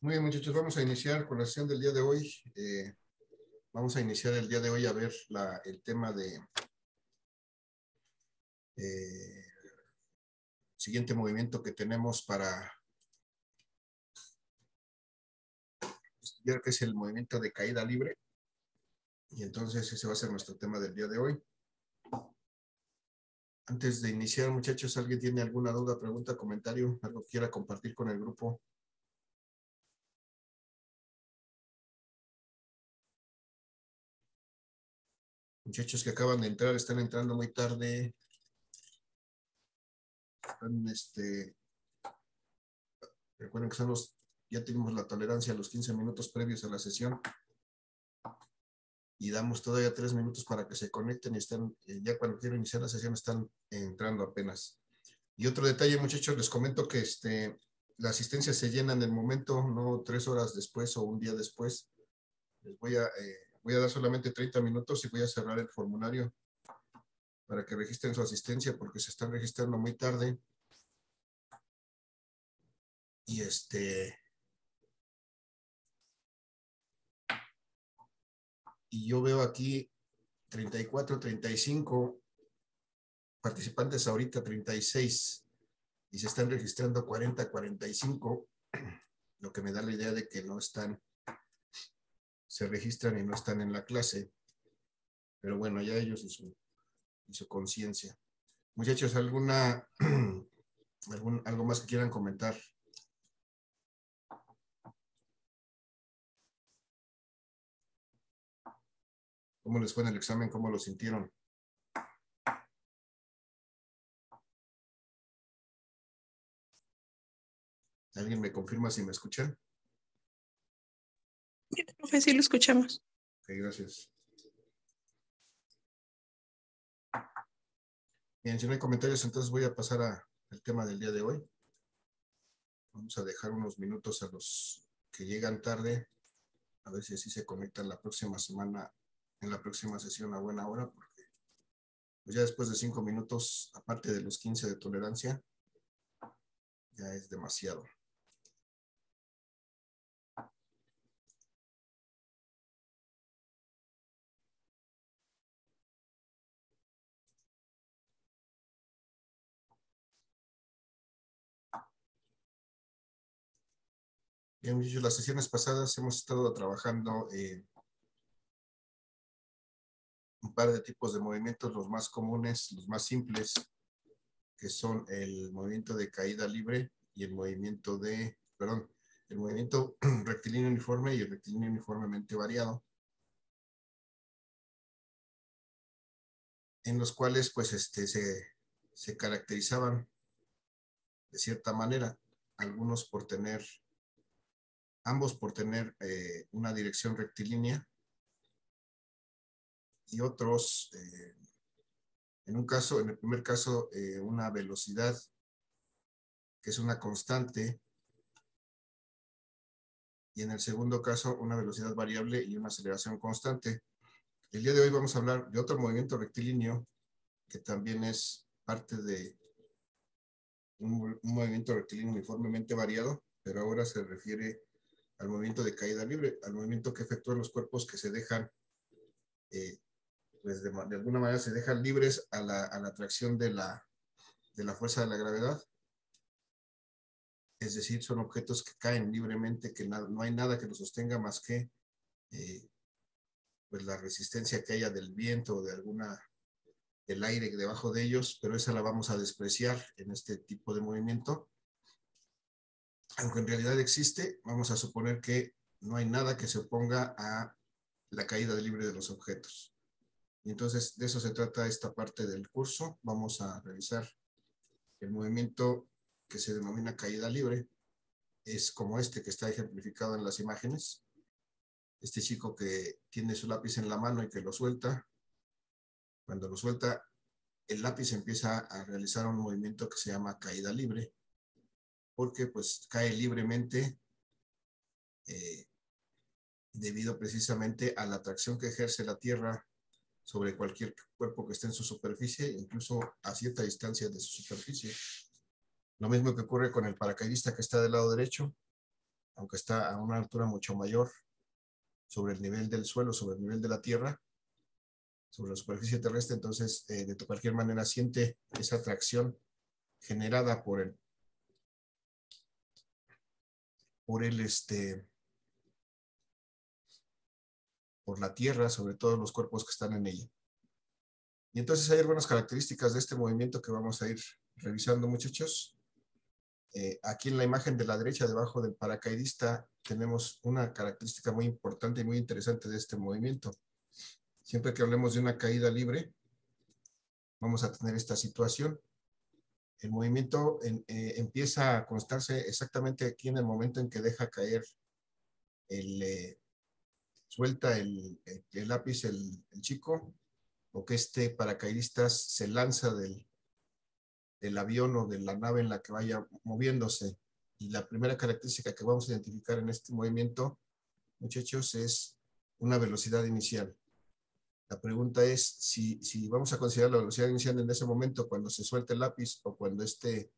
Muy bien, muchachos, vamos a iniciar con la sesión del día de hoy. Vamos a iniciar el día de hoy a ver el tema de siguiente movimiento que tenemos para estudiar, que es el movimiento de caída libre. Y entonces ese va a ser nuestro tema del día de hoy. Antes de iniciar, muchachos, ¿alguien tiene alguna duda, pregunta, comentario, algo que quiera compartir con el grupo? Muchachos que acaban de entrar, están entrando muy tarde. Recuerden que ya tenemos la tolerancia a los 15 minutos previos a la sesión. Y damos todavía 3 minutos para que se conecten y estén, ya cuando quiero iniciar la sesión están entrando apenas. Y otro detalle, muchachos, les comento que la asistencia se llena en el momento, no 3 horas después o un día después. Les voy a dar solamente 30 minutos y voy a cerrar el formulario para que registren su asistencia porque se están registrando muy tarde. Y yo veo aquí 34, 35 participantes ahorita, 36, y se están registrando 40, 45, lo que me da la idea de que no están, se registran y no están en la clase. Pero bueno, ya ellos y su conciencia. Muchachos, algo más que quieran comentar? ¿Cómo les fue en el examen? ¿Cómo lo sintieron? ¿Alguien me confirma si me escuchan? Sí, profe, sí lo escuchamos. Ok, gracias. Bien, si no hay comentarios, entonces voy a pasar al tema del día de hoy. Vamos a dejar unos minutos a los que llegan tarde, a ver si así se conectan la próxima semana, en la próxima sesión a buena hora, porque pues ya después de 5 minutos, aparte de los 15 de tolerancia, ya es demasiado. Bien, muchachos, las sesiones pasadas hemos estado trabajando un par de tipos de movimientos, los más comunes, los más simples, que son el movimiento de caída libre y el movimiento el movimiento rectilíneo uniforme y el rectilíneo uniformemente variado, en los cuales pues se caracterizaban de cierta manera, ambos por tener una dirección rectilínea y otros, en el primer caso, una velocidad que es una constante, y en el segundo caso una velocidad variable y una aceleración constante. El día de hoy vamos a hablar de otro movimiento rectilíneo que también es parte de un movimiento rectilíneo uniformemente variado, pero ahora se refiere al movimiento de caída libre, al movimiento que efectúan los cuerpos que se dejan, pues de alguna manera se dejan libres a la atracción de la fuerza de la gravedad. Es decir, son objetos que caen libremente, que no hay nada que los sostenga más que pues la resistencia que haya del viento o del aire debajo de ellos, pero esa la vamos a despreciar en este tipo de movimiento. Aunque en realidad existe, vamos a suponer que no hay nada que se oponga a la caída libre de los objetos. Y entonces de eso se trata esta parte del curso. Vamos a revisar el movimiento que se denomina caída libre. Es como este que está ejemplificado en las imágenes. Este chico que tiene su lápiz en la mano y que lo suelta. Cuando lo suelta, el lápiz empieza a realizar un movimiento que se llama caída libre, porque pues cae libremente debido precisamente a la atracción que ejerce la Tierra sobre cualquier cuerpo que esté en su superficie, incluso a cierta distancia de su superficie. Lo mismo que ocurre con el paracaidista que está del lado derecho. aunque está a una altura mucho mayor sobre el nivel del suelo, sobre el nivel de la tierra, sobre la superficie terrestre, entonces de cualquier manera siente esa atracción generada por la tierra, sobre todos los cuerpos que están en ella. Y entonces hay algunas características de este movimiento que vamos a ir revisando, muchachos. Aquí en la imagen de la derecha, debajo del paracaidista, tenemos una característica muy importante y muy interesante de este movimiento. Siempre que hablemos de una caída libre, vamos a tener esta situación. El movimiento empieza a constarse exactamente aquí en el momento en que deja caer, suelta el lápiz el chico, o que este paracaidista se lanza del avión o de la nave en la que vaya moviéndose. Y la primera característica que vamos a identificar en este movimiento, muchachos, es una velocidad inicial. La pregunta es si vamos a considerar la velocidad inicial en ese momento cuando se suelta el lápiz o cuando este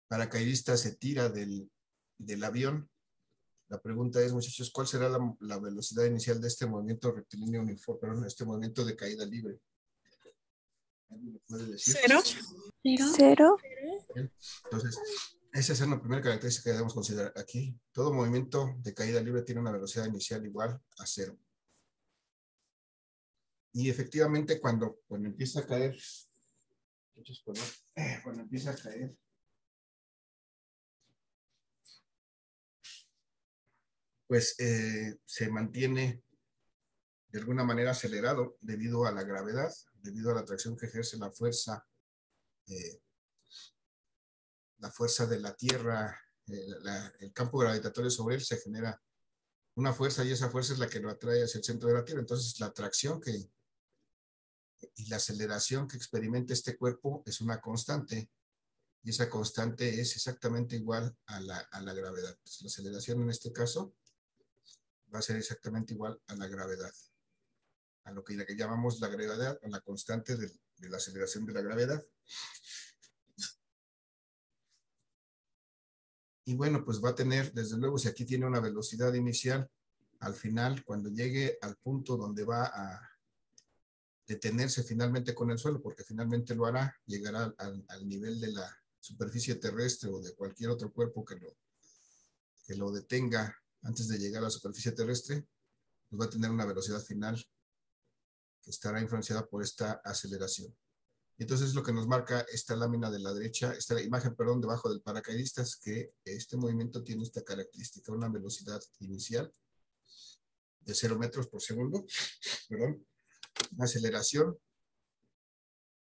paracaidista se tira del avión. La pregunta es, muchachos, ¿cuál será la velocidad inicial de este movimiento rectilíneo uniforme, perdón, este movimiento de caída libre? ¿Alguien me puede decir? Cero. Cero. Bien. Entonces, esa es la primera característica que debemos considerar aquí. Todo movimiento de caída libre tiene una velocidad inicial igual a cero. Y efectivamente, cuando empieza a caer, cuando empieza a caer, pues se mantiene de alguna manera acelerado debido a la gravedad, debido a la atracción que ejerce la fuerza de la Tierra, el campo gravitatorio sobre él, se genera una fuerza y esa fuerza es la que lo atrae hacia el centro de la Tierra. Entonces la atracción y la aceleración que experimenta este cuerpo es una constante y esa constante es exactamente igual a la gravedad. Entonces, la aceleración en este caso va a ser exactamente igual a la gravedad, a lo que llamamos la gravedad, a la constante de la aceleración de la gravedad. Y bueno, pues va a tener, desde luego, si aquí tiene una velocidad inicial, al final, cuando llegue al punto donde va a detenerse finalmente con el suelo, porque finalmente lo hará, llegará al nivel de la superficie terrestre o de cualquier otro cuerpo que lo detenga antes de llegar a la superficie terrestre, pues va a tener una velocidad final que estará influenciada por esta aceleración. Entonces es lo que nos marca esta lámina de la derecha, esta imagen, perdón, debajo del paracaidistas, que este movimiento tiene esta característica, una velocidad inicial de 0 metros por segundo, perdón, una aceleración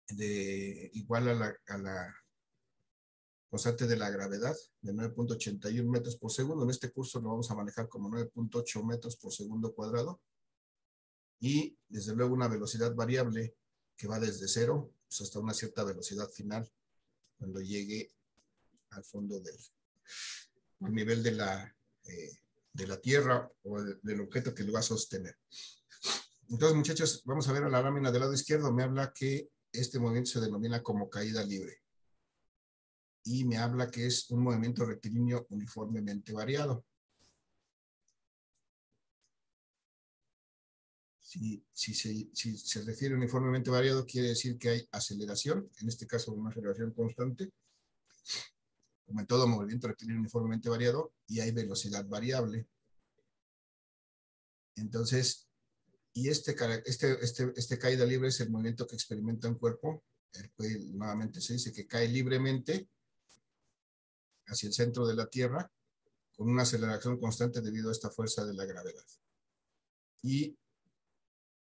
igual a la constante de la gravedad de 9.81 metros por segundo. En este curso lo vamos a manejar como 9.8 metros por segundo cuadrado. Y desde luego una velocidad variable que va desde 0 pues hasta una cierta velocidad final cuando llegue al fondo al nivel de la Tierra o del objeto que lo va a sostener. Entonces, muchachos, vamos a ver a la lámina del lado izquierdo. Me habla que este movimiento se denomina como caída libre. Y me habla que es un movimiento rectilíneo uniformemente variado. Si se refiere uniformemente variado, quiere decir que hay aceleración, en este caso una aceleración constante, como en todo movimiento rectilíneo uniformemente variado, y hay velocidad variable. Entonces, y este caída libre es el movimiento que experimenta un cuerpo, el cual nuevamente se dice que cae libremente hacia el centro de la Tierra con una aceleración constante debido a esta fuerza de la gravedad. Y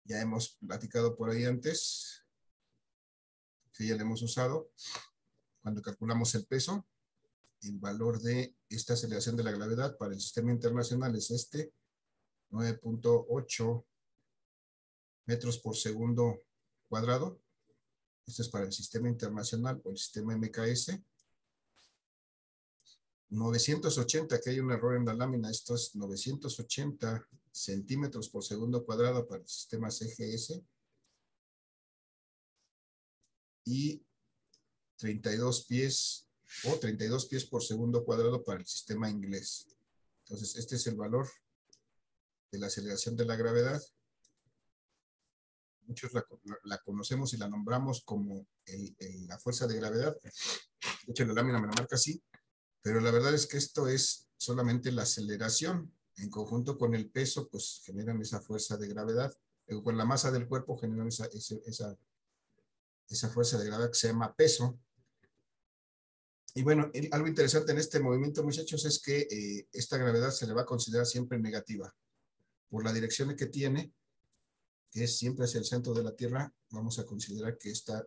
ya hemos platicado por ahí antes, que ya lo hemos usado, cuando calculamos el peso, el valor de esta aceleración de la gravedad para el sistema internacional es 9.8 metros por segundo cuadrado. Esto es para el sistema internacional o el sistema MKS. 980, que hay un error en la lámina, esto es 980 centímetros por segundo cuadrado para el sistema CGS. Y 32 pies o 32 pies por segundo cuadrado para el sistema inglés. Entonces, este es el valor de la aceleración de la gravedad. Muchos la conocemos y la nombramos como la fuerza de gravedad. De hecho, la lámina me la marca así, pero la verdad es que esto es solamente la aceleración. En conjunto con el peso, pues generan esa fuerza de gravedad. Con la masa del cuerpo generan esa fuerza de gravedad que se llama peso. Y bueno, algo interesante en este movimiento, muchachos, es que esta gravedad se le va a considerar siempre negativa. Por la dirección que tiene, que es siempre hacia el centro de la Tierra, vamos a considerar que esta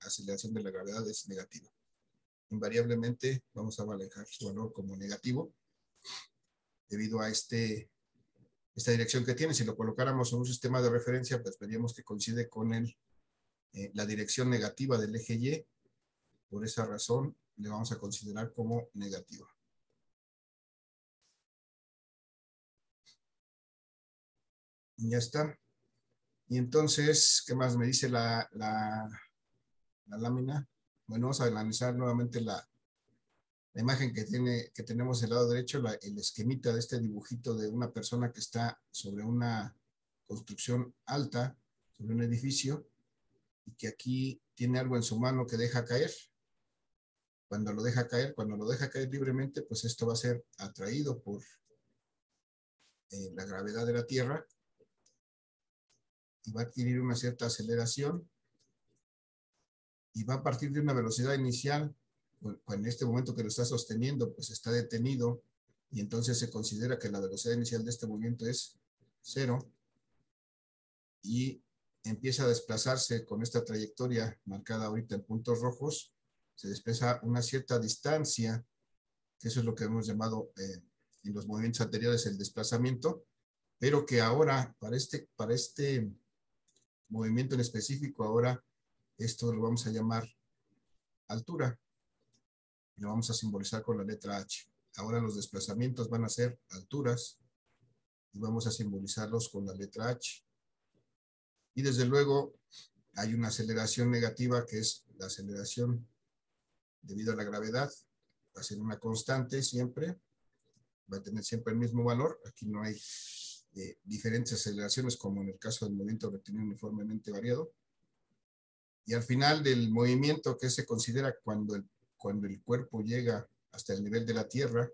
aceleración de la gravedad es negativa. Invariablemente vamos a manejar su valor como negativo debido a esta dirección que tiene. Si lo colocáramos en un sistema de referencia, pues veríamos que coincide con la dirección negativa del eje Y. Por esa razón, le vamos a considerar como negativa. Y ya está. Y entonces, ¿qué más me dice la lámina? Bueno, vamos a analizar nuevamente la imagen que tenemos del lado derecho, el esquemita de este dibujito de una persona que está sobre una construcción alta, sobre un edificio, y que aquí tiene algo en su mano que deja caer. Cuando lo deja caer libremente, pues esto va a ser atraído por la gravedad de la Tierra y va a adquirir una cierta aceleración y va a partir de una velocidad inicial. En este momento que lo está sosteniendo, pues está detenido y entonces se considera que la velocidad inicial de este movimiento es 0 y empieza a desplazarse con esta trayectoria marcada ahorita en puntos rojos. Se desplaza una cierta distancia, que eso es lo que hemos llamado en los movimientos anteriores el desplazamiento, pero que ahora, para este movimiento en específico, ahora esto lo vamos a llamar altura. Y lo vamos a simbolizar con la letra H. Ahora los desplazamientos van a ser alturas y vamos a simbolizarlos con la letra H. Y desde luego hay una aceleración negativa que es la aceleración debido a la gravedad. Va a ser una constante siempre. Va a tener siempre el mismo valor. Aquí no hay diferentes aceleraciones como en el caso del movimiento rectilíneo uniformemente variado. Y al final del movimiento, que se considera cuando el cuerpo llega hasta el nivel de la Tierra,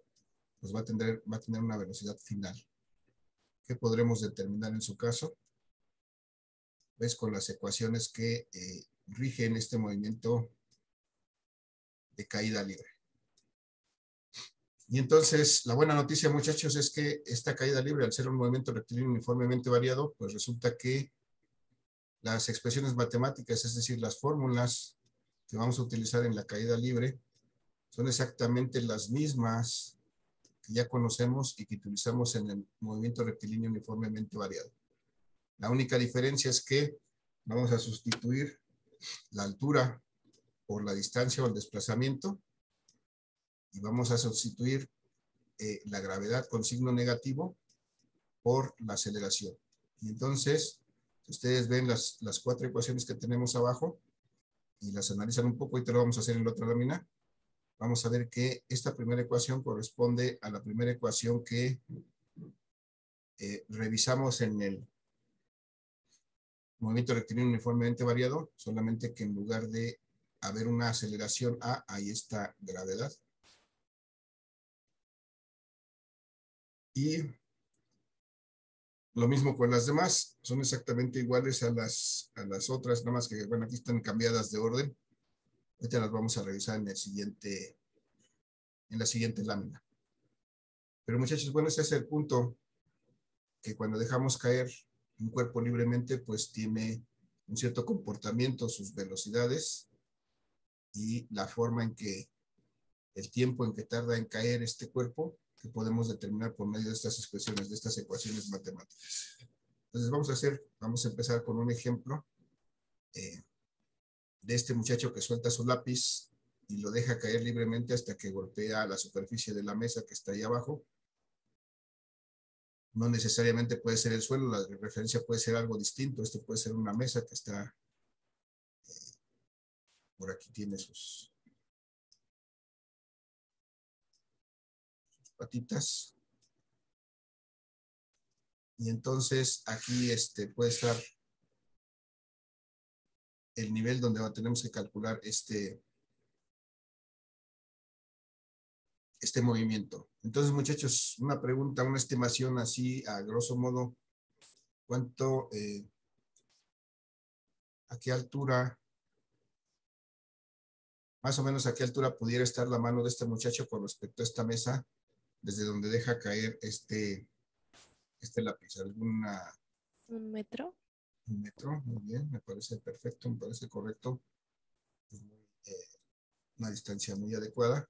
pues va a tener una velocidad final. ¿Qué podremos determinar en su caso? Pues con las ecuaciones que rigen este movimiento de caída libre. Y entonces, la buena noticia, muchachos, es que esta caída libre, al ser un movimiento rectilíneo uniformemente variado, pues resulta que las expresiones matemáticas, es decir, las fórmulas que vamos a utilizar en la caída libre, son exactamente las mismas que ya conocemos y que utilizamos en el movimiento rectilíneo uniformemente variado. La única diferencia es que vamos a sustituir la altura por la distancia o el desplazamiento y vamos a sustituir la gravedad con signo negativo por la aceleración. Y entonces, si ustedes ven las 4 ecuaciones que tenemos abajo y las analizan un poco, y te lo vamos a hacer en la otra lámina, vamos a ver que esta primera ecuación corresponde a la primera ecuación que revisamos en el movimiento rectilíneo uniformemente variado, solamente que en lugar de haber una aceleración A, hay esta gravedad. Y lo mismo con las demás, son exactamente iguales a las otras, nada más que, bueno, aquí están cambiadas de orden. Ahorita las vamos a revisar en la siguiente lámina. Pero muchachos, bueno, ese es el punto, que cuando dejamos caer un cuerpo libremente, pues tiene un cierto comportamiento, sus velocidades y la forma en que, el tiempo en que tarda en caer este cuerpo, que podemos determinar por medio de estas expresiones, de estas ecuaciones matemáticas. Entonces vamos a empezar con un ejemplo de este muchacho que suelta su lápiz y lo deja caer libremente hasta que golpea la superficie de la mesa que está ahí abajo. No necesariamente puede ser el suelo, la referencia puede ser algo distinto. Esto puede ser una mesa que está, por aquí tiene patitas. Y entonces aquí puede estar el nivel donde tenemos que calcular este movimiento. Entonces, muchachos, una pregunta, una estimación así a grosso modo, ¿cuánto, a qué altura, más o menos a qué altura pudiera estar la mano de este muchacho con respecto a esta mesa, desde donde deja caer este lápiz? ¿Alguna? 1 metro. 1 metro, muy bien, me parece perfecto, me parece correcto. Una distancia muy adecuada.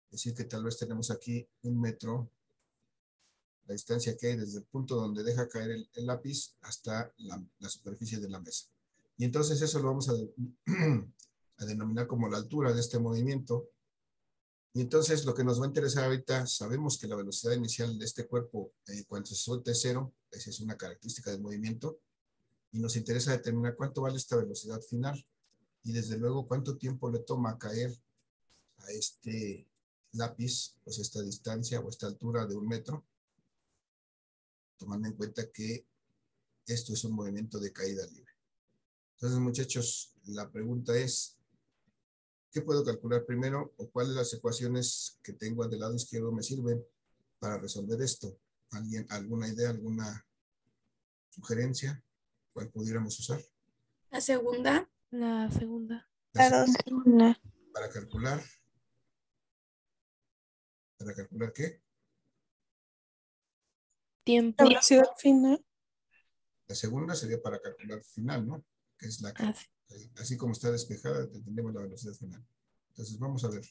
Es decir, que tal vez tenemos aquí 1 metro, la distancia que hay desde el punto donde deja caer el lápiz hasta la superficie de la mesa. Y entonces eso lo vamos a denominar como la altura de este movimiento. Y entonces lo que nos va a interesar ahorita, sabemos que la velocidad inicial de este cuerpo, cuando se suelta es 0, esa es una característica del movimiento, y nos interesa determinar cuánto vale esta velocidad final, y desde luego cuánto tiempo le toma caer a este lápiz, pues esta distancia o esta altura de 1 metro, tomando en cuenta que esto es un movimiento de caída libre. Entonces, muchachos, la pregunta es, ¿qué puedo calcular primero o cuáles de las ecuaciones que tengo del lado izquierdo me sirven para resolver esto? ¿Alguien, alguna idea, alguna sugerencia? ¿Cuál pudiéramos usar? La segunda. La segunda. La segunda. Para calcular. ¿Para calcular qué? Tiempo. La velocidad final. La segunda sería para calcular final, ¿no? Que es la que, Así. así como está despejada, tenemos la velocidad final. Entonces, vamos a ver.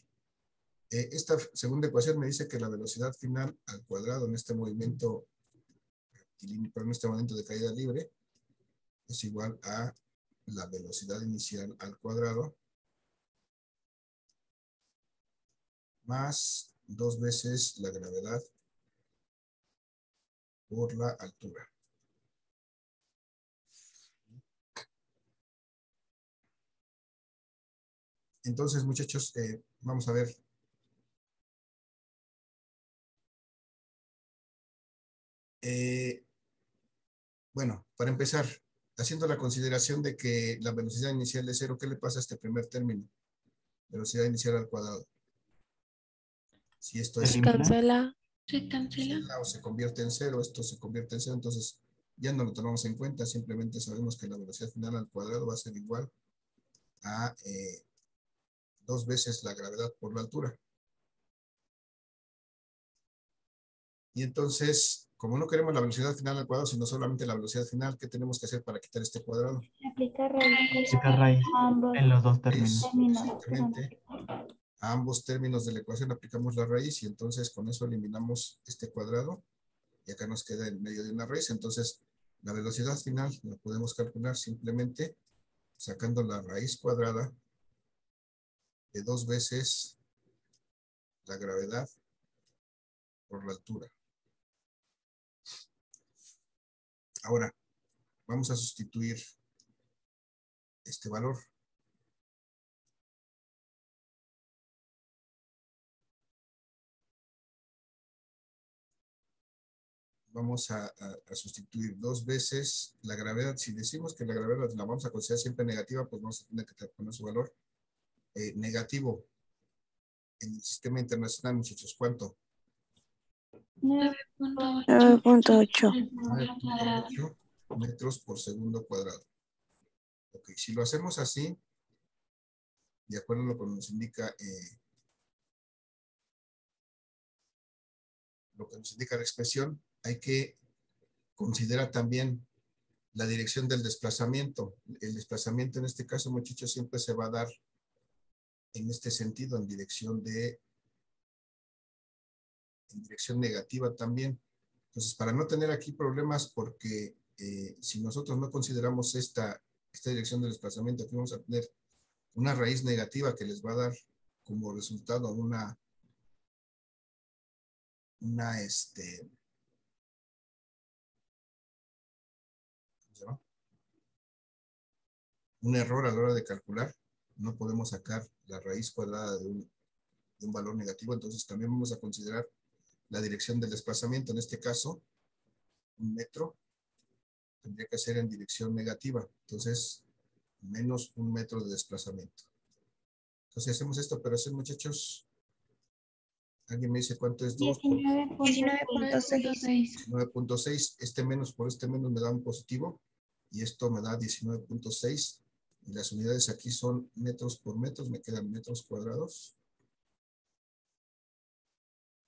Esta segunda ecuación me dice que la velocidad final al cuadrado en este movimiento rectilíneo, en este momento de caída libre, es igual a la velocidad inicial al cuadrado más 2 veces la gravedad por la altura. Entonces, muchachos, vamos a ver. Bueno, para empezar, haciendo la consideración de que la velocidad inicial es 0, ¿qué le pasa a este primer término? Velocidad inicial al cuadrado. Si esto es... Se cancela. Se cancela. O se convierte en 0, esto se convierte en 0, entonces ya no lo tomamos en cuenta, simplemente sabemos que la velocidad final al cuadrado va a ser igual a 2 veces la gravedad por la altura. Y entonces, como no queremos la velocidad final al cuadrado, sino solamente la velocidad final, ¿qué tenemos que hacer para quitar este cuadrado? Aplicar raíz Ambos en los dos términos. Exactamente. A ambos términos de la ecuación aplicamos la raíz y entonces con eso eliminamos este cuadrado y acá nos queda en medio de una raíz. Entonces, la velocidad final la podemos calcular simplemente sacando la raíz cuadrada de 2 veces la gravedad por la altura. Ahora, vamos a sustituir este valor. Vamos a sustituir 2 veces la gravedad. Si decimos que la gravedad la vamos a considerar siempre negativa, pues vamos a tener que poner su valor negativo. En el sistema internacional, muchachos, ¿cuánto? 9.8. 9.8 metros por segundo cuadrado. Ok, si lo hacemos así, de acuerdo a lo que nos indica la expresión, hay que considerar también la dirección del desplazamiento. El desplazamiento en este caso, muchachos, siempre se va a dar en este sentido, en dirección negativa también. Entonces, para no tener aquí problemas, porque si nosotros no consideramos esta dirección del desplazamiento, aquí vamos a tener una raíz negativa que les va a dar como resultado un error a la hora de calcular. No podemos sacar la raíz cuadrada de un valor negativo, entonces también vamos a considerar la dirección del desplazamiento. En este caso, un metro tendría que ser en dirección negativa, entonces menos un metro de desplazamiento. Entonces hacemos esta operación, muchachos. ¿Alguien me dice cuánto es 2 por 19.6. 19.6? Este menos por este menos me da un positivo y esto me da 19.6. Y las unidades aquí son metros por metros, me quedan metros cuadrados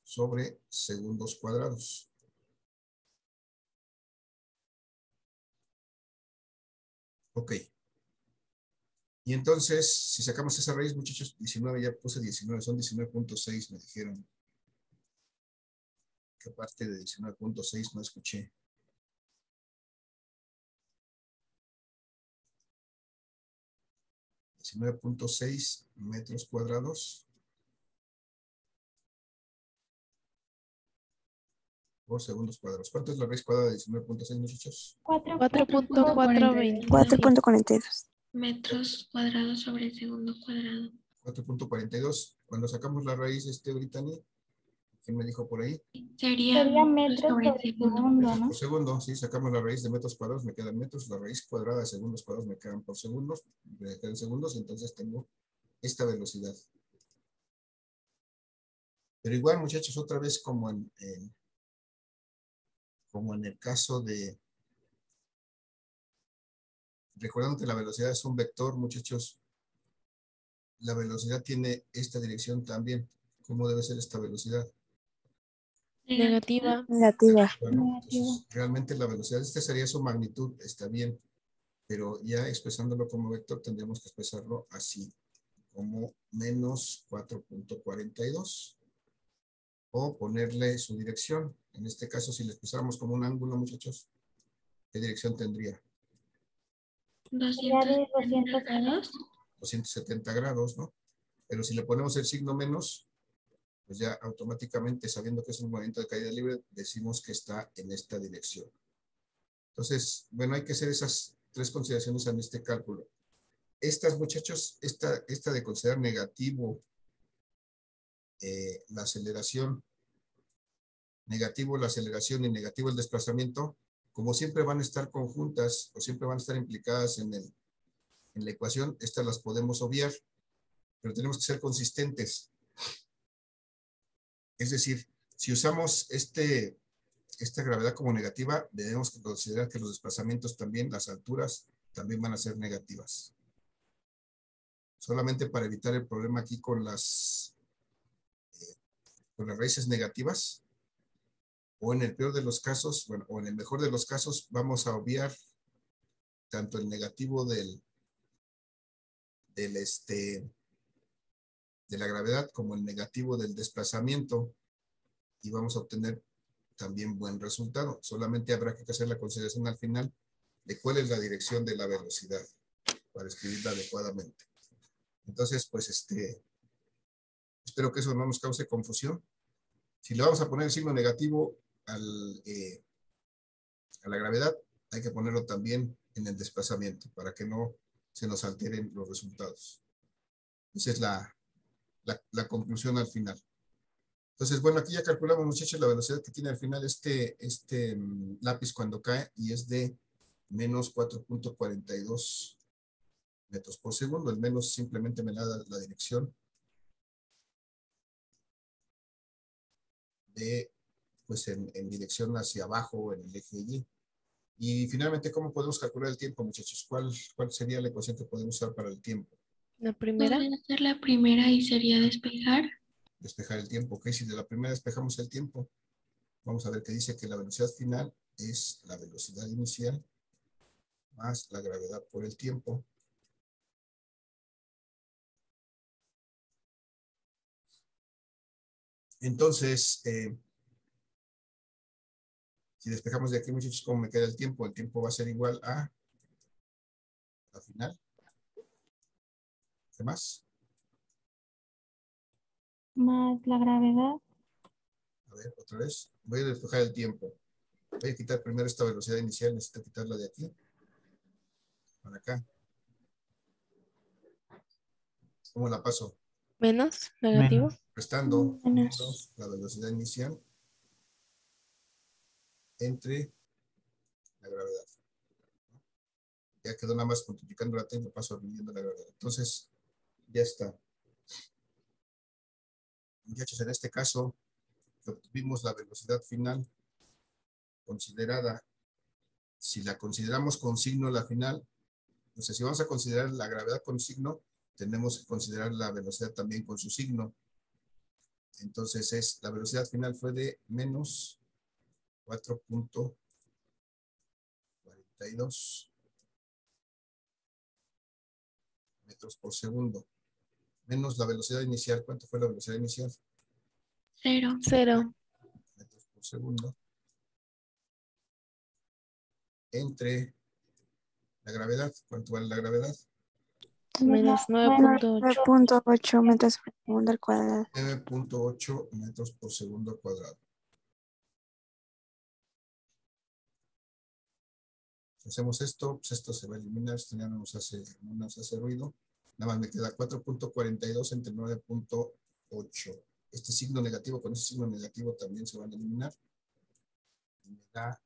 sobre segundos cuadrados. Ok. Y entonces, si sacamos esa raíz, muchachos, 19, ya puse 19, son 19.6, me dijeron. ¿Qué parte de 19.6 no escuché? $19.6 metros cuadrados por segundos cuadrados. ¿Cuánto es la raíz cuadrada de 19.6, muchachos? 4.420. 4.42. Metros cuadrados sobre segundo cuadrado. 4.42. Cuando sacamos la raíz, Brittany, ¿quién me dijo por ahí? Sería metros sobre segundo. Metros por segundo, sí, sacamos la raíz de metros cuadrados, me quedan metros, la raíz cuadrada de segundos cuadrados me quedan por segundos, me quedan segundos, entonces tengo esta velocidad. Pero igual, muchachos, otra vez como en el caso de, recordando que la velocidad es un vector, muchachos, la velocidad tiene esta dirección también. ¿Cómo debe ser esta velocidad? Negativa. Negativa. Bueno, entonces, realmente la velocidad, esta sería su magnitud, está bien, pero ya expresándolo como vector tendríamos que expresarlo así, como menos 4.42, o ponerle su dirección. En este caso, si le expresáramos como un ángulo, muchachos, ¿qué dirección tendría? 270 grados. 270 grados, ¿no? Pero si le ponemos el signo menos, pues ya automáticamente, sabiendo que es un movimiento de caída libre, decimos que está en esta dirección. Entonces, bueno, hay que hacer esas tres consideraciones en este cálculo. Estas, muchachos, esta de considerar negativo la aceleración, negativo la aceleración y negativo el desplazamiento, como siempre van a estar conjuntas o siempre van a estar implicadas en la ecuación, estas las podemos obviar, pero tenemos que ser consistentes. Es decir, si usamos esta gravedad como negativa, debemos considerar que los desplazamientos también, las alturas, también van a ser negativas. Solamente para evitar el problema aquí con las raíces negativas, o en el peor de los casos, bueno, o en el mejor de los casos, vamos a obviar tanto el negativo de la gravedad como el negativo del desplazamiento y vamos a obtener también buen resultado. Solamente habrá que hacer la consideración al final de cuál es la dirección de la velocidad para escribirla adecuadamente. Entonces, pues espero que eso no nos cause confusión. Si le vamos a poner el signo negativo a la gravedad, hay que ponerlo también en el desplazamiento para que no se nos alteren los resultados. Esa es la conclusión al final. Entonces, bueno, aquí ya calculamos, muchachos, la velocidad que tiene al final este lápiz cuando cae y es de menos 4.42 metros por segundo. El menos simplemente me da la dirección pues en dirección hacia abajo en el eje Y. Y finalmente, ¿cómo podemos calcular el tiempo, muchachos? ¿Cuál sería la ecuación que podemos usar para el tiempo? La primera. Podría ser la primera y sería despejar. Despejar el tiempo, ¿ok? Si de la primera despejamos el tiempo, vamos a ver que dice que la velocidad final es la velocidad inicial más la gravedad por el tiempo. Entonces, si despejamos de aquí, muchachos, ¿cómo me queda el tiempo? El tiempo va a ser igual a la final. ¿Qué más? Más la gravedad. A ver, otra vez. Voy a despejar el tiempo. Voy a quitar primero esta velocidad inicial. Necesito quitarla de aquí. Para acá. ¿Cómo la paso? Menos, negativo. Menos. Restando Menos. menos la velocidad inicial entre la gravedad. Ya quedó nada más multiplicando la t y lo paso dividiendo la gravedad. Entonces, ya está. Muchachos, en este caso, obtuvimos la velocidad final considerada. Si la consideramos con signo la final, o sea, si vamos a considerar la gravedad con signo, tenemos que considerar la velocidad también con su signo. Entonces, la velocidad final fue de menos 4.42 metros por segundo. Menos la velocidad inicial. ¿Cuánto fue la velocidad inicial? 0. 0. Metros por segundo. Entre la gravedad. ¿Cuánto vale la gravedad? Menos Menos 9.8. 9.8 metros por segundo al cuadrado. 9.8 metros por segundo cuadrado. Si hacemos esto, pues esto se va a eliminar. Esto ya no nos hace ruido. Nada más me queda 4.42 entre 9.8. Este signo negativo con este signo negativo también se van a eliminar. Y me da,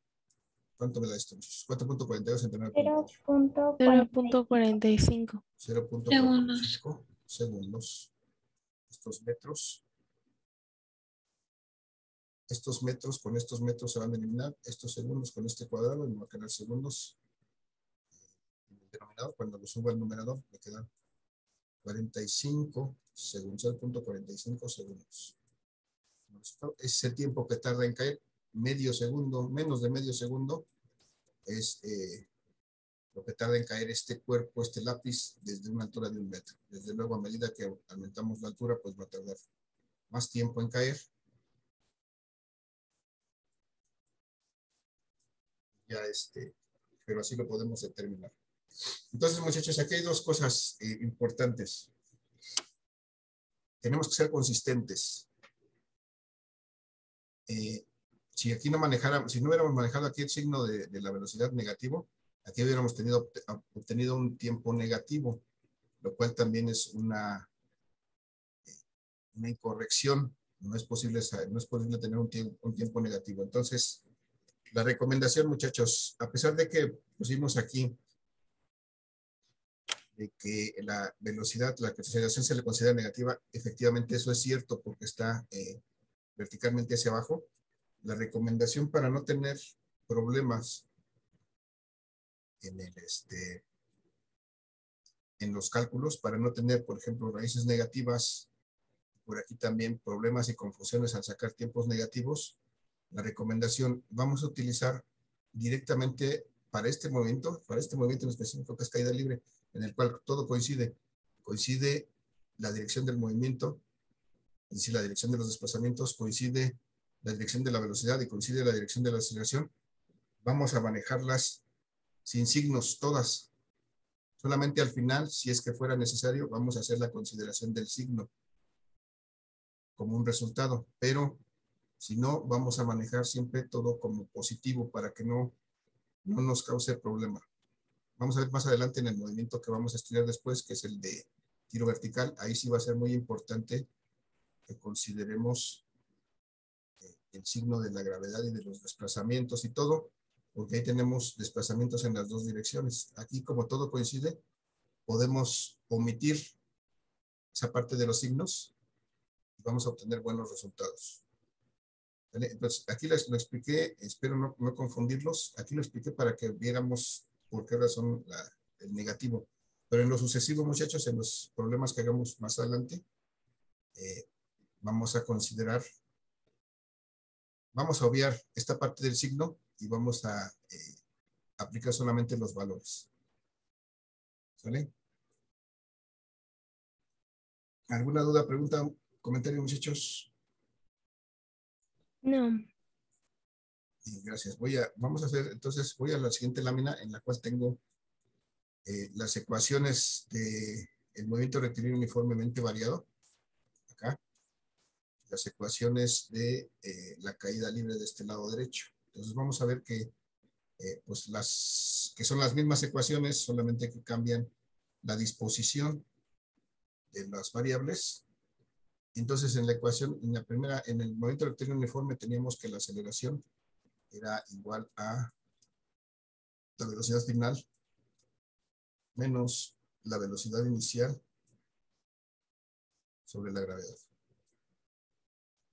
¿cuánto me da esto? 4.42 entre 9.8. 0.45. 0.45 segundos. Estos metros. Estos metros con estos metros se van a eliminar. Estos segundos con este cuadrado, me va a quedar segundos. En el denominador, cuando lo subo al numerador, me quedan 45 segundos, 0.45 segundos. Es el tiempo que tarda en caer. Medio segundo, menos de medio segundo, es lo que tarda en caer este cuerpo, este lápiz, desde una altura de 1 metro. Desde luego, a medida que aumentamos la altura, pues va a tardar más tiempo en caer. Ya pero así lo podemos determinar. Entonces, muchachos, aquí hay dos cosas importantes. Tenemos que ser consistentes. Si aquí no manejáramos, si no hubiéramos manejado aquí el signo de la velocidad negativo, aquí hubiéramos obtenido un tiempo negativo, lo cual también es una incorrección. No es posible tener un tiempo negativo. Entonces, la recomendación, muchachos, a pesar de que pusimos aquí de que la velocidad, la aceleración se le considera negativa, efectivamente eso es cierto porque está verticalmente hacia abajo. La recomendación para no tener problemas en los cálculos, para no tener, por ejemplo, raíces negativas, por aquí también problemas y confusiones al sacar tiempos negativos, la recomendación, vamos a utilizar directamente para este movimiento en específico que es caída libre, en el cual todo coincide la dirección del movimiento, es decir, la dirección de los desplazamientos, coincide la dirección de la velocidad y coincide la dirección de la aceleración. Vamos a manejarlas sin signos todas. Solamente al final, si es que fuera necesario, vamos a hacer la consideración del signo como un resultado, pero si no, vamos a manejar siempre todo como positivo para que no nos cause problema. Vamos a ver más adelante en el movimiento que vamos a estudiar después, que es el de tiro vertical. Ahí sí va a ser muy importante que consideremos el signo de la gravedad y de los desplazamientos y todo, porque ahí tenemos desplazamientos en las dos direcciones. Aquí, como todo coincide, podemos omitir esa parte de los signos y vamos a obtener buenos resultados. ¿Vale? Entonces, aquí lo expliqué, espero no confundirlos. Aquí lo expliqué para que viéramos por qué razón el negativo. Pero en lo sucesivo, muchachos, en los problemas que hagamos más adelante, vamos a considerar, vamos a obviar esta parte del signo y vamos a aplicar solamente los valores. ¿Sale? ¿Alguna duda, pregunta, comentario, muchachos? No. Gracias. Vamos a hacer, entonces, voy a la siguiente lámina en la cual tengo las ecuaciones del movimiento rectilíneo uniformemente variado. Acá. Las ecuaciones de la caída libre de este lado derecho. Entonces vamos a ver que pues que son las mismas ecuaciones, solamente que cambian la disposición de las variables Entonces, en la ecuación, en la primera, en el movimiento rectilíneo uniforme, teníamos que la aceleración era igual a la velocidad final menos la velocidad inicial sobre la gravedad.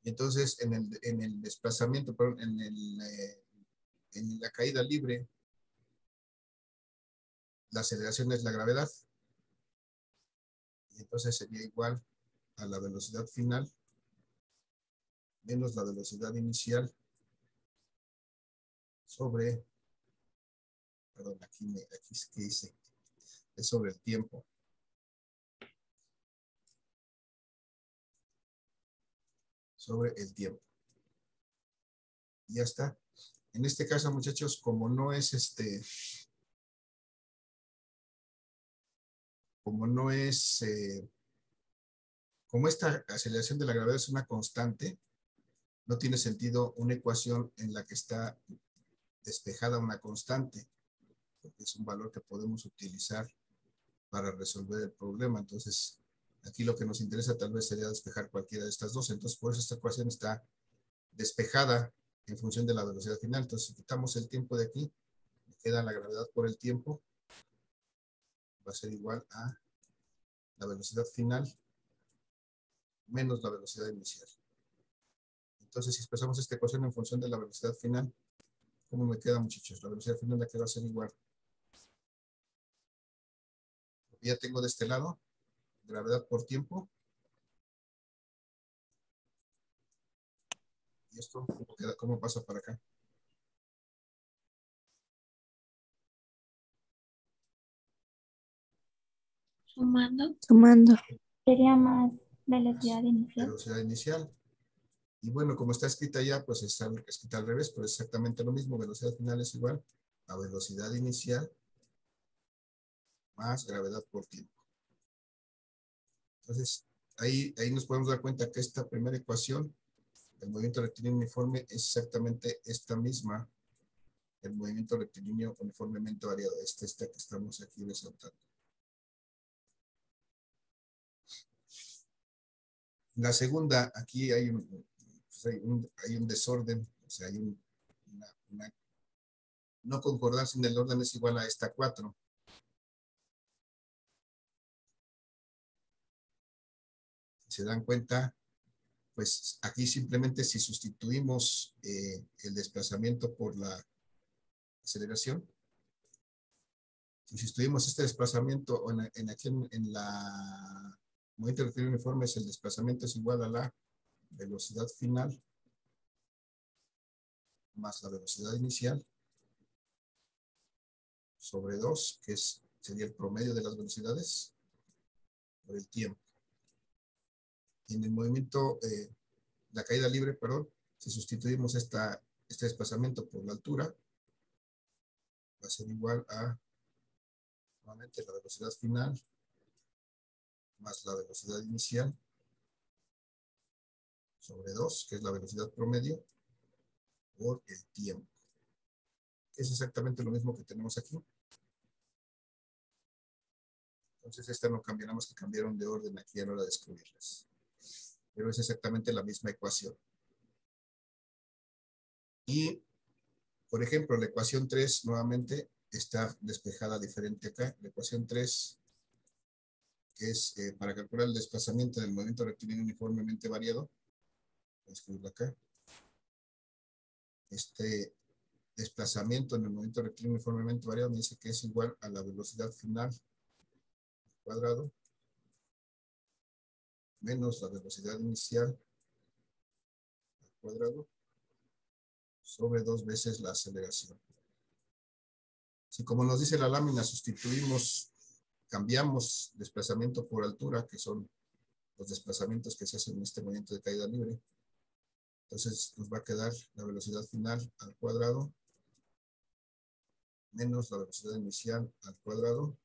Y entonces, en el desplazamiento, perdón, en la caída libre, la aceleración es la gravedad. Y entonces sería igual a la velocidad final menos la velocidad inicial sobre, perdón, aquí ¿qué hice? Es sobre el tiempo. Sobre el tiempo. Y ya está. En este caso, muchachos, como no es como esta aceleración de la gravedad es una constante, no tiene sentido una ecuación en la que está despejada una constante, porque es un valor que podemos utilizar para resolver el problema. Entonces, aquí lo que nos interesa tal vez sería despejar cualquiera de estas dos. Entonces, por eso esta ecuación está despejada en función de la velocidad final. Entonces, si quitamos el tiempo de aquí, me queda la gravedad por el tiempo, va a ser igual a la velocidad final menos la velocidad inicial. Entonces, si expresamos esta ecuación en función de la velocidad final, ¿cómo me queda, muchachos? La velocidad final la que va a ser igual. Ya tengo de este lado gravedad por tiempo. ¿Y esto cómo pasa para acá? Sumando. Sería más velocidad inicial. Velocidad inicial. Y bueno, como está escrita ya, pues está escrita al revés, pero es exactamente lo mismo. Velocidad final es igual a velocidad inicial más gravedad por tiempo. Entonces, ahí nos podemos dar cuenta que esta primera ecuación, el movimiento rectilíneo uniforme, es exactamente esta misma, el movimiento rectilíneo uniformemente variado, esta que estamos aquí resaltando. La segunda, aquí hay un desorden, o sea, hay una no concordancia en el orden es igual a esta 4. ¿Se dan cuenta? Pues aquí simplemente si sustituimos el desplazamiento por la aceleración, si sustituimos este desplazamiento en la movimiento rectilíneo uniforme, el desplazamiento es igual a la velocidad final más la velocidad inicial sobre 2, que sería el promedio de las velocidades por el tiempo. Y en el movimiento, la caída libre, perdón, si sustituimos este desplazamiento por la altura, va a ser igual a nuevamente la velocidad final más la velocidad inicial sobre 2, que es la velocidad promedio, por el tiempo. Es exactamente lo mismo que tenemos aquí. Entonces esta no cambiará más que cambiaron de orden aquí a la hora de escribirlas. Pero es exactamente la misma ecuación. Y, por ejemplo, la ecuación 3 nuevamente está despejada diferente acá. La ecuación 3, que es para calcular el desplazamiento del movimiento rectilíneo uniformemente variado. Voy a escribirlo acá. Este desplazamiento en el movimiento rectilíneo uniformemente variado me dice que es igual a la velocidad final al cuadrado menos la velocidad inicial al cuadrado sobre 2 veces la aceleración. Si como nos dice la lámina cambiamos desplazamiento por altura, que son los desplazamientos que se hacen en este movimiento de caída libre, entonces nos va a quedar la velocidad final al cuadrado menos la velocidad inicial al cuadrado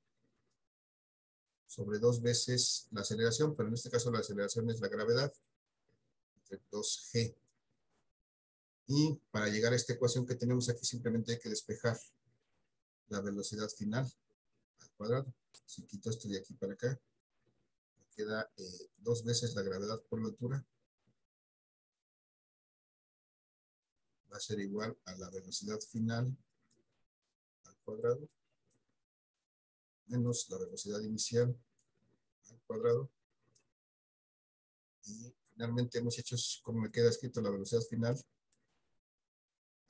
sobre 2 veces la aceleración, pero en este caso la aceleración es la gravedad, entre 2g. Y para llegar a esta ecuación que tenemos aquí, simplemente hay que despejar la velocidad final al cuadrado. Si quito esto de aquí para acá, queda 2 veces la gravedad por la altura. Va a ser igual a la velocidad final al cuadrado menos la velocidad inicial al cuadrado. Y finalmente, muchachos, como me queda escrito, la velocidad final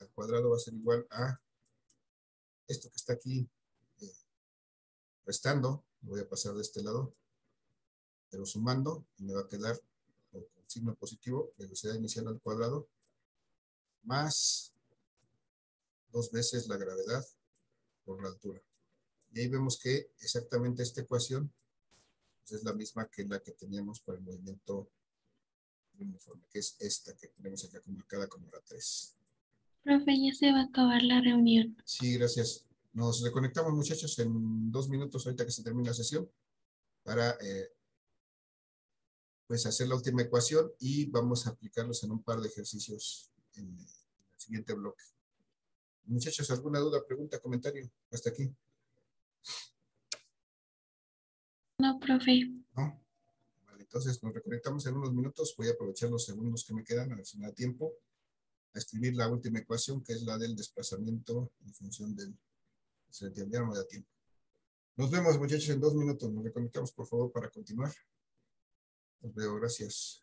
al cuadrado va a ser igual a esto que está aquí restando. Lo voy a pasar de este lado, pero sumando, y me va a quedar con signo positivo, velocidad inicial al cuadrado, más 2 veces la gravedad por la altura. Y ahí vemos que exactamente esta ecuación pues, es la misma que la que teníamos para el movimiento uniforme, que es esta que tenemos acá marcada como la 3. Profe, ya se va a acabar la reunión. Sí, gracias. Nos reconectamos, muchachos, en 2 minutos ahorita que se termine la sesión para pues hacer la última ecuación y vamos a aplicarlos en un par de ejercicios en el siguiente bloque. Muchachos, ¿alguna duda, pregunta, comentario? Hasta aquí. No, profe. ¿No? Vale, entonces nos reconectamos en unos minutos. Voy a aprovechar los segundos que me quedan, a ver si me da tiempo, a escribir la última ecuación, que es la del desplazamiento en función del... Se ya no me da tiempo. Nos vemos, muchachos, en 2 minutos. Nos reconectamos, por favor, para continuar. Los veo, gracias.